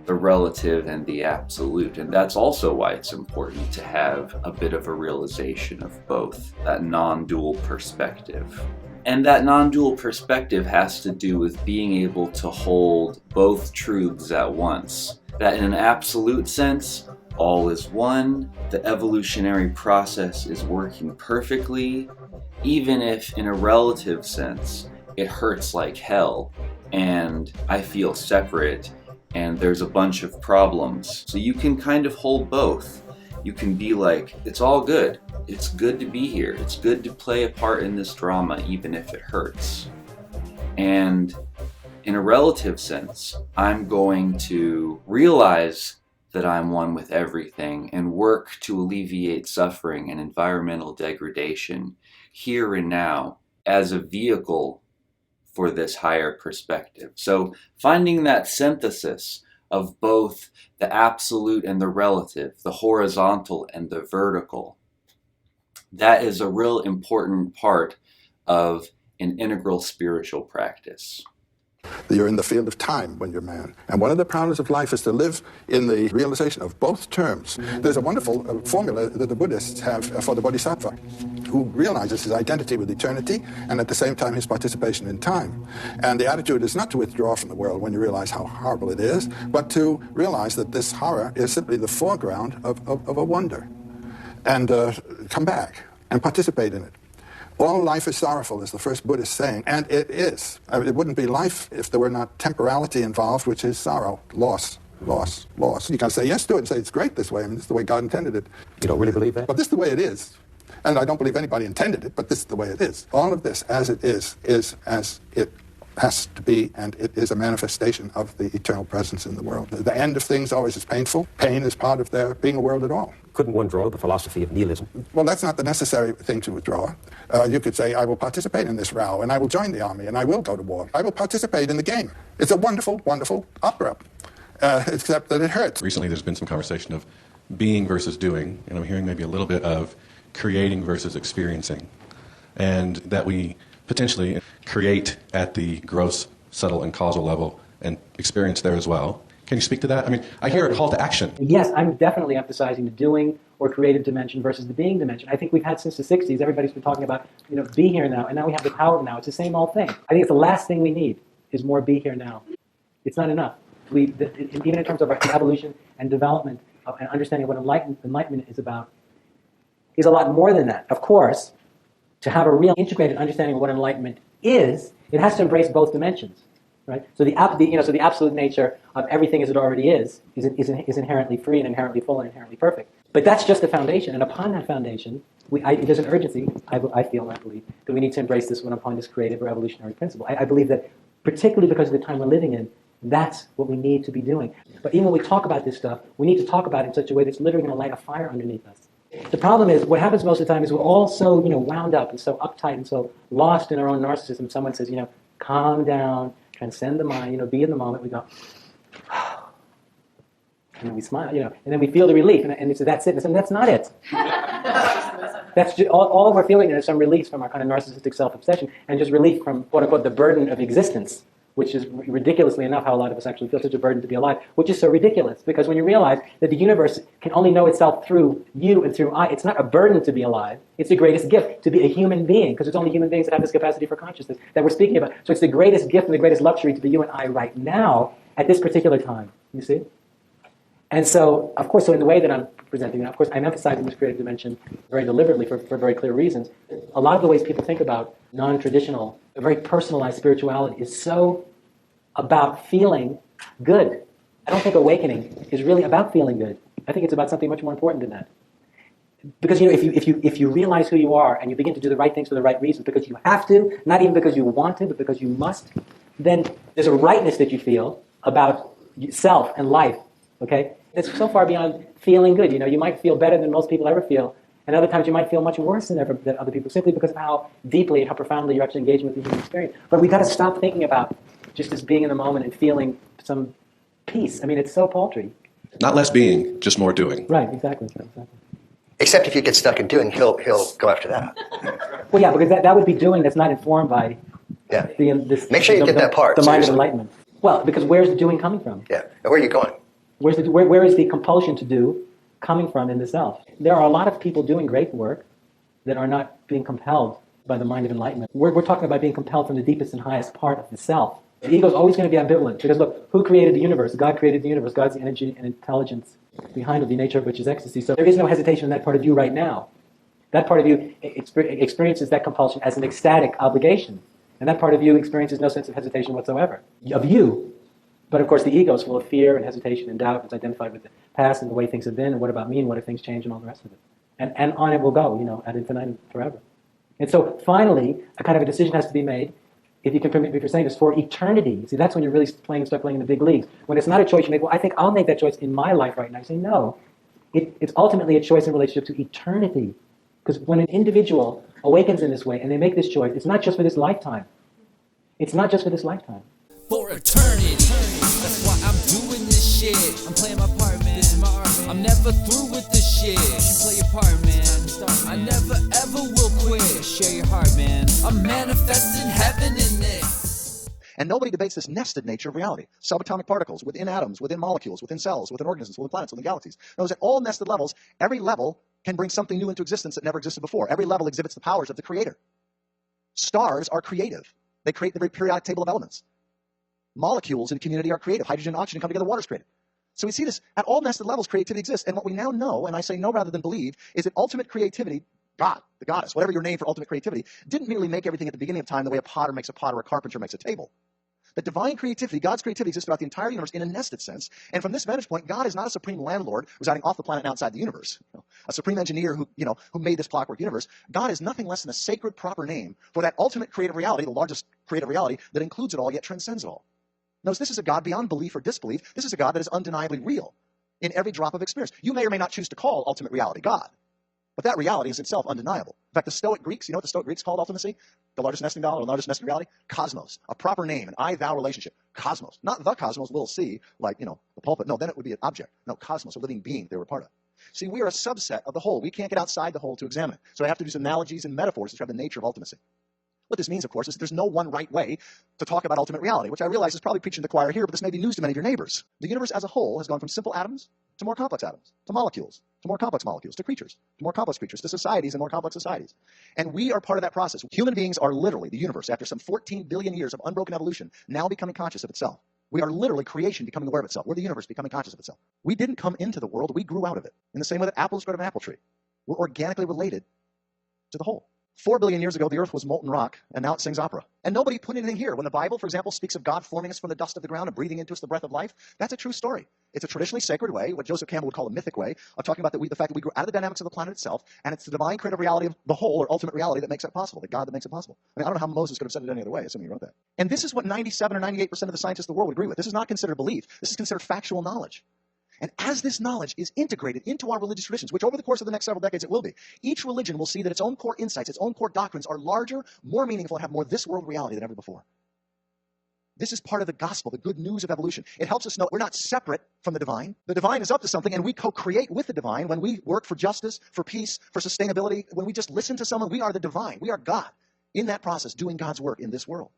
the relative and the absolute, and that's also why it's important to have a bit of a realization of both, that non-dual perspective. And that non-dual perspective has to do with being able to hold both truths at once. That in an absolute sense, all is one, the evolutionary process is working perfectly, even if in a relative sense, it hurts like hell, and I feel separate, and there's a bunch of problems. So you can kind of hold both. You can be like, it's all good. It's good to be here. It's good to play a part in this drama, even if it hurts. And in a relative sense, I'm going to realize that I'm one with everything and work to alleviate suffering and environmental degradation here and now as a vehicle for this higher perspective. So finding that synthesis of both the absolute and the relative, the horizontal and the vertical, that is a real important part of an integral spiritual practice. You're in the field of time when you're man. And one of the problems of life is to live in the realization of both terms. There's a wonderful formula that the Buddhists have for the Bodhisattva, who realizes his identity with eternity and at the same time his participation in time. And the attitude is not to withdraw from the world when you realize how horrible it is, but to realize that this horror is simply the foreground of a wonder. And come back and participate in it. All life is sorrowful, is the first Buddhist saying, and it is. I mean, it wouldn't be life if there were not temporality involved, which is sorrow, loss, loss, loss. You can say yes to it and say it's great this way. I mean, this is the way God intended it. You don't really believe that? But this is the way it is. And I don't believe anybody intended it, but this is the way it is. All of this, as it is as it has to be, and it is a manifestation of the eternal presence in the world. The end of things always is painful. Pain is part of there being a world at all. Couldn't one draw the philosophy of nihilism? Well, that's not the necessary thing to withdraw. You could say, I will participate in this row, and I will join the army, and I will go to war. I will participate in the game. It's a wonderful, wonderful opera, except that it hurts. Recently, there's been some conversation of being versus doing, and I'm hearing maybe a little bit of creating versus experiencing, and that we potentially create at the gross, subtle, and causal level and experience there as well. Can you speak to that? I mean, I hear a call to action. Yes, I'm definitely emphasizing the doing or creative dimension versus the being dimension. I think we've had since the 60s, everybody's been talking about, be here now, and now we have the power of now. It's the same old thing. I think it's the last thing we need is more be here now. It's not enough. Even in terms of our evolution and development and understanding what enlightenment is about, is a lot more than that. Of course, to have a real integrated understanding of what enlightenment is, it has to embrace both dimensions, right? So the absolute nature of everything as it already is inherently free and inherently full and inherently perfect. But that's just the foundation, and upon that foundation, there's an urgency. I believe that we need to embrace this one upon this creative or evolutionary principle. I believe that, particularly because of the time we're living in, that's what we need to be doing. But even when we talk about this stuff, we need to talk about it in such a way that's literally going to light a fire underneath us. The problem is, what happens most of the time is we're all so, wound up and so uptight and so lost in our own narcissism. Someone says, calm down, transcend the mind, be in the moment. We go, and then we smile, and then we feel the relief, and we say, that's it. And that's not it. That's just, all we're feeling is some release from our kind of narcissistic self-obsession and just relief from, quote unquote, the burden of existence, which is ridiculously enough how a lot of us actually feel such a burden to be alive, which is so ridiculous, because when you realize that the universe can only know itself through you and through I, it's not a burden to be alive, it's the greatest gift to be a human being, because it's only human beings that have this capacity for consciousness that we're speaking about. So it's the greatest gift and the greatest luxury to be you and I right now at this particular time, you see? And so, of course, so in the way that I'm presenting it, of course, I'm emphasizing this creative dimension very deliberately for very clear reasons. A lot of the ways people think about non-traditional, very personalized spirituality is so about feeling good. I don't think awakening is really about feeling good. I think it's about something much more important than that. Because if you realize who you are and you begin to do the right things for the right reasons, because you have to, not even because you want to, but because you must, then there's a rightness that you feel about self and life. Okay, it's so far beyond feeling good. You might feel better than most people ever feel, and other times you might feel much worse than other people, simply because of how deeply and how profoundly you're actually engaging with the human experience. But we've got to stop thinking about just as being in the moment and feeling some peace. I mean, it's so paltry. Not less being, just more doing. Right, exactly. Except if you get stuck in doing, he'll go after that. Well, yeah, because that would be doing that's not informed by Make sure you get that part. The mind of enlightenment. Well, because where's the doing coming from? Yeah. Where are you going? Where is the compulsion to do coming from in the self? There are a lot of people doing great work that are not being compelled by the mind of enlightenment. We're talking about being compelled from the deepest and highest part of the self. The ego is always going to be ambivalent, because look, who created the universe? God created the universe. God's the energy and intelligence behind it, the nature of which is ecstasy. So there is no hesitation in that part of you right now. That part of you experiences that compulsion as an ecstatic obligation. And that part of you experiences no sense of hesitation whatsoever. Of you. But of course the ego is full of fear and hesitation and doubt. It's identified with the past and the way things have been, and what about me, and what if things change, and all the rest of it. And on it will go, ad infinitum, forever. And so finally, a kind of a decision has to be made, if you can permit me for saying this, for eternity. See, that's when you're really start playing in the big leagues. When it's not a choice you make, well, I think I'll make that choice in my life right now. You say, no. It's ultimately a choice in relationship to eternity. Because when an individual awakens in this way, and they make this choice, it's not just for this lifetime. It's not just for this lifetime. For eternity. That's why I'm doing this shit. I'm playing my part, man. This is my art, man. I'm never through with this shit. You play your part, man. I never ever will quit. Share your heart, man. I'm manifesting heaven in this. And nobody debates this nested nature of reality. Subatomic particles within atoms, within molecules, within cells, within organisms, within planets, within galaxies. Notice at all nested levels, every level can bring something new into existence that never existed before. Every level exhibits the powers of the creator. Stars are creative. They create the very periodic table of elements. Molecules in a community are creative. Hydrogen and oxygen come together, water is created. So we see this, at all nested levels, creativity exists. And what we now know, and I say know rather than believe, is that ultimate creativity, God, the goddess, whatever your name for ultimate creativity, didn't merely make everything at the beginning of time the way a potter makes a pot or a carpenter makes a table. That divine creativity, God's creativity, exists throughout the entire universe in a nested sense. And from this vantage point, God is not a supreme landlord residing off the planet and outside the universe. A supreme engineer who made this clockwork universe. God is nothing less than a sacred, proper name for that ultimate creative reality, the largest creative reality that includes it all yet transcends it all. Notice this is a God beyond belief or disbelief. This is a God that is undeniably real in every drop of experience. You may or may not choose to call ultimate reality God, but that reality is itself undeniable. In fact, the Stoic Greeks, you know what the Stoic Greeks called ultimacy? The largest nesting doll or the largest nesting reality? Cosmos. A proper name, an I-thou relationship. Cosmos. Not the cosmos, little c, like, the pulpit. No, then it would be an object. No, cosmos, a living being they were part of. See, we are a subset of the whole. We can't get outside the whole to examine it. So I have to use analogies and metaphors to describe the nature of ultimacy. What this means, of course, is that there's no one right way to talk about ultimate reality, which I realize is probably preaching to the choir here, but this may be news to many of your neighbors. The universe as a whole has gone from simple atoms to more complex atoms, to molecules, to more complex molecules, to creatures, to more complex creatures, to societies and more complex societies. And we are part of that process. Human beings are literally, the universe, after some 14 billion years of unbroken evolution, now becoming conscious of itself. We are literally creation becoming aware of itself. We're the universe becoming conscious of itself. We didn't come into the world, we grew out of it. In the same way that apples grow out of an apple tree. We're organically related to the whole. 4 billion years ago, the earth was molten rock, and now it sings opera. And nobody put anything here. When the Bible, for example, speaks of God forming us from the dust of the ground and breathing into us the breath of life, that's a true story. It's a traditionally sacred way, what Joseph Campbell would call a mythic way, of talking about the fact that we grew out of the dynamics of the planet itself, and it's the divine creative reality of the whole, or ultimate reality, that makes it possible, the God that makes it possible. I don't know how Moses could have said it any other way, assuming he wrote that. And this is what 97 or 98% of the scientists of the world would agree with. This is not considered belief. This is considered factual knowledge. And as this knowledge is integrated into our religious traditions, which over the course of the next several decades it will be, each religion will see that its own core insights, its own core doctrines are larger, more meaningful, and have more this world reality than ever before. This is part of the gospel, the good news of evolution. It helps us know we're not separate from the divine. The divine is up to something, and we co-create with the divine when we work for justice, for peace, for sustainability. When we just listen to someone, we are the divine. We are God in that process, doing God's work in this world.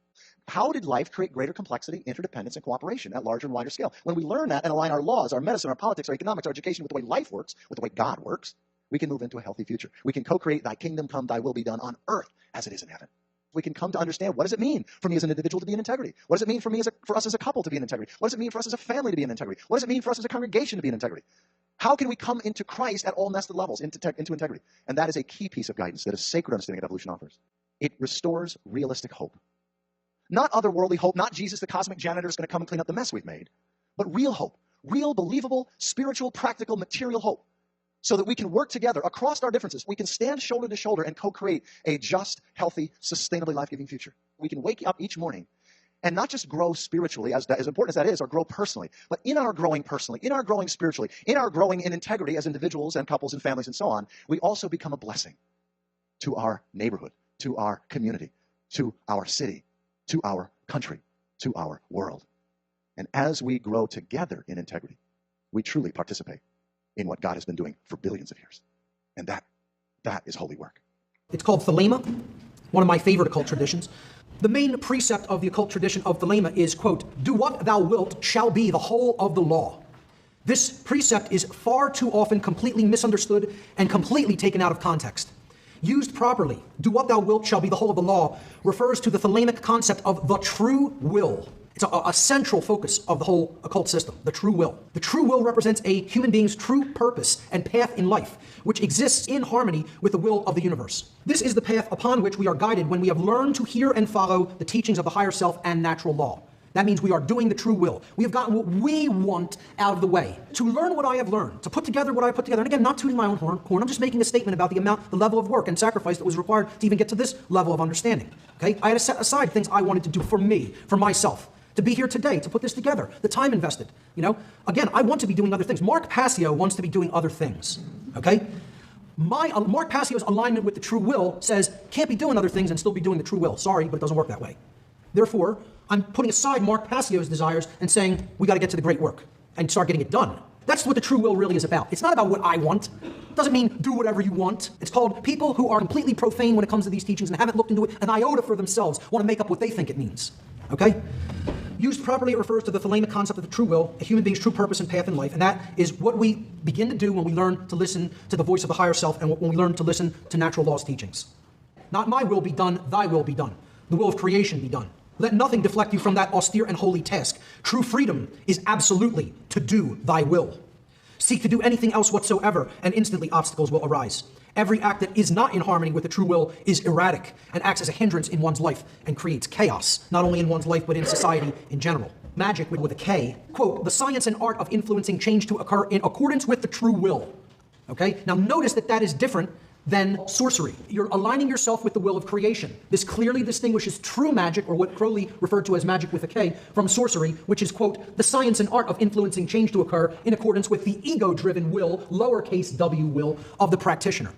How did life create greater complexity, interdependence, and cooperation at larger and wider scale? When we learn that and align our laws, our medicine, our politics, our economics, our education with the way life works, with the way God works, we can move into a healthy future. We can co-create thy kingdom come, thy will be done on earth as it is in heaven. We can come to understand, what does it mean for me as an individual to be in integrity? What does it mean for us as a couple to be in integrity? What does it mean for us as a family to be in integrity? What does it mean for us as a congregation to be in integrity? How can we come into Christ at all nested levels, into integrity? And that is a key piece of guidance that a sacred understanding of evolution offers. It restores realistic hope. Not otherworldly hope, not Jesus, the cosmic janitor, is going to come and clean up the mess we've made, but real hope, real, believable, spiritual, practical, material hope, so that we can work together across our differences. We can stand shoulder to shoulder and co-create a just, healthy, sustainably life-giving future. We can wake up each morning and not just grow spiritually, as important as that is, or grow personally, but in our growing personally, in our growing spiritually, in our growing in integrity as individuals and couples and families and so on, we also become a blessing to our neighborhood, to our community, to our city, to our country, to our world. And as we grow together in integrity, we truly participate in what God has been doing for billions of years. And that is holy work. It's called Thelema, one of my favorite occult traditions. The main precept of the occult tradition of Thelema is, quote, "Do what thou wilt shall be the whole of the law." This precept is far too often completely misunderstood and completely taken out of context. Used properly, do what thou wilt shall be the whole of the law, refers to the thalamic concept of the true will. It's a central focus of the whole occult system, the true will. The true will represents a human being's true purpose and path in life, which exists in harmony with the will of the universe. This is the path upon which we are guided when we have learned to hear and follow the teachings of the higher self and natural law. That means we are doing the true will. We have gotten what we want out of the way. To learn what I have learned, to put together what I put together. And again, not tooting my own horn, I'm just making a statement about the level of work and sacrifice that was required to even get to this level of understanding. Okay? I had to set aside things I wanted to do for me, for myself. To be here today, to put this together, the time invested. Again, I want to be doing other things. Mark Passio wants to be doing other things. Okay? Mark Passio's alignment with the true will says, can't be doing other things and still be doing the true will. Sorry, but it doesn't work that way. Therefore, I'm putting aside Mark Passio's desires and saying, we got to get to the great work and start getting it done. That's what the true will really is about. It's not about what I want. It doesn't mean do whatever you want. It's called people who are completely profane when it comes to these teachings and haven't looked into it an iota for themselves, want to make up what they think it means. Okay? Used properly, it refers to the thalamic concept of the true will, a human being's true purpose and path in life, and that is what we begin to do when we learn to listen to the voice of the higher self and when we learn to listen to natural law's teachings. Not my will be done, thy will be done. The will of creation be done. Let nothing deflect you from that austere and holy task. True freedom is absolutely to do thy will. Seek to do anything else whatsoever, and instantly obstacles will arise. Every act that is not in harmony with the true will is erratic and acts as a hindrance in one's life and creates chaos, not only in one's life but in society in general. Magic, with a K, quote, the science and art of influencing change to occur in accordance with the true will. Okay? Now notice that is different than sorcery. You're aligning yourself with the will of creation. This clearly distinguishes true magic, or what Crowley referred to as magic with a K, from sorcery, which is, quote, the science and art of influencing change to occur in accordance with the ego-driven will, lowercase w will, of the practitioner.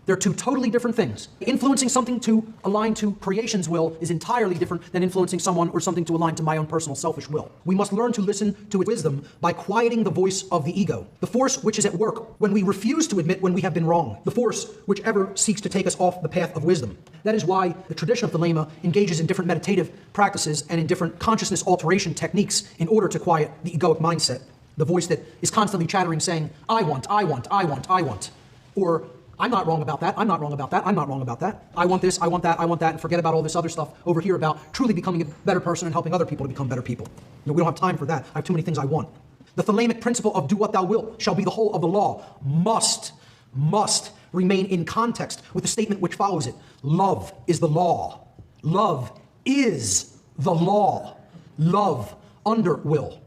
They're two totally different things. Influencing something to align to creation's will is entirely different than influencing someone or something to align to my own personal selfish will. We must learn to listen to its wisdom by quieting the voice of the ego, the force which is at work when we refuse to admit when we have been wrong, the force which ever seeks to take us off the path of wisdom. That is why the tradition of the Lema engages in different meditative practices and in different consciousness alteration techniques in order to quiet the egoic mindset, the voice that is constantly chattering saying, I want, I want, I want, I want, or I'm not wrong about that, I'm not wrong about that, I'm not wrong about that. I want this, I want that, and forget about all this other stuff over here about truly becoming a better person and helping other people to become better people. We don't have time for that. I have too many things I want. The thalamic principle of do what thou wilt shall be the whole of the law must remain in context with the statement which follows it. Love is the law. Love is the law. Love under will,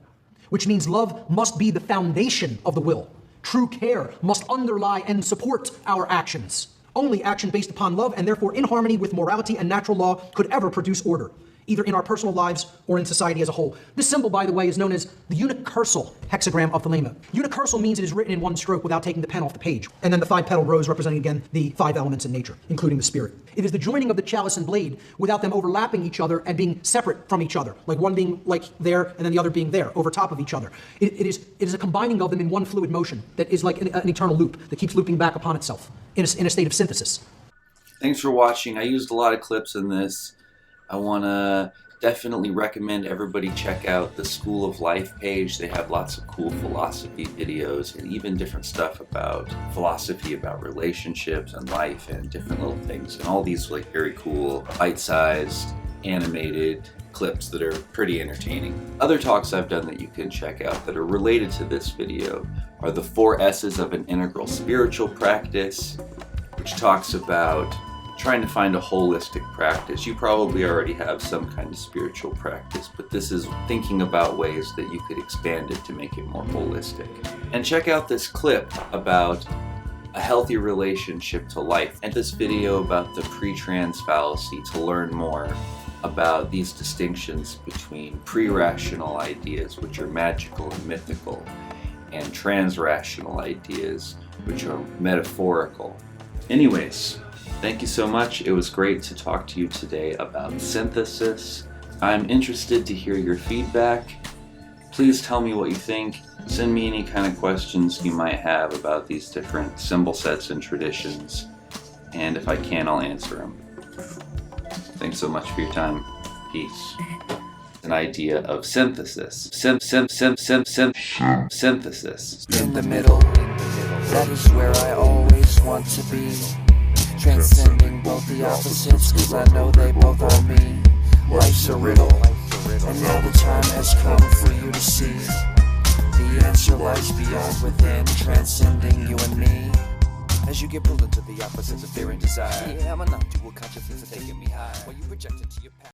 which means love must be the foundation of the will. True care must underlie and support our actions. Only action based upon love and therefore in harmony with morality and natural law could ever produce order, either in our personal lives or in society as a whole. This symbol, by the way, is known as the unicursal hexagram of Thelema. Unicursal means it is written in one stroke without taking the pen off the page. And then the 5-petal rose representing again the 5 elements in nature, including the spirit. It is the joining of the chalice and blade without them overlapping each other and being separate from each other, like one being like there and then the other being there, over top of each other. It is a combining of them in one fluid motion that is like an eternal loop that keeps looping back upon itself in a state of synthesis. Thanks for watching. I used a lot of clips in this. I want to definitely recommend everybody check out the School of Life page. They have lots of cool philosophy videos and even different stuff about philosophy, about relationships and life and different little things. And all these like very cool, bite-sized, animated clips that are pretty entertaining. Other talks I've done that you can check out that are related to this video are the 4 S's of an integral spiritual practice, which talks about trying to find a holistic practice. You probably already have some kind of spiritual practice, but this is thinking about ways that you could expand it to make it more holistic. And check out this clip about a healthy relationship to life, and this video about the pre-trans fallacy to learn more about these distinctions between pre-rational ideas, which are magical and mythical, and trans-rational ideas, which are metaphorical. Anyways, thank you so much. It was great to talk to you today about synthesis. I'm interested to hear your feedback. Please tell me what you think. Send me any kind of questions you might have about these different symbol sets and traditions. And if I can, I'll answer them. Thanks so much for your time. Peace. An idea of synthesis. Synthesis. In the middle, that is where I always want to be. transcending both the opposites, cause I know they both are me. Life's a riddle, and now the time has come for you to see. The answer lies beyond, within, transcending you and me. As you get pulled into the opposites of fear and desire. Yeah, I'm a non-dual consciousness taking me high, while you project into your past.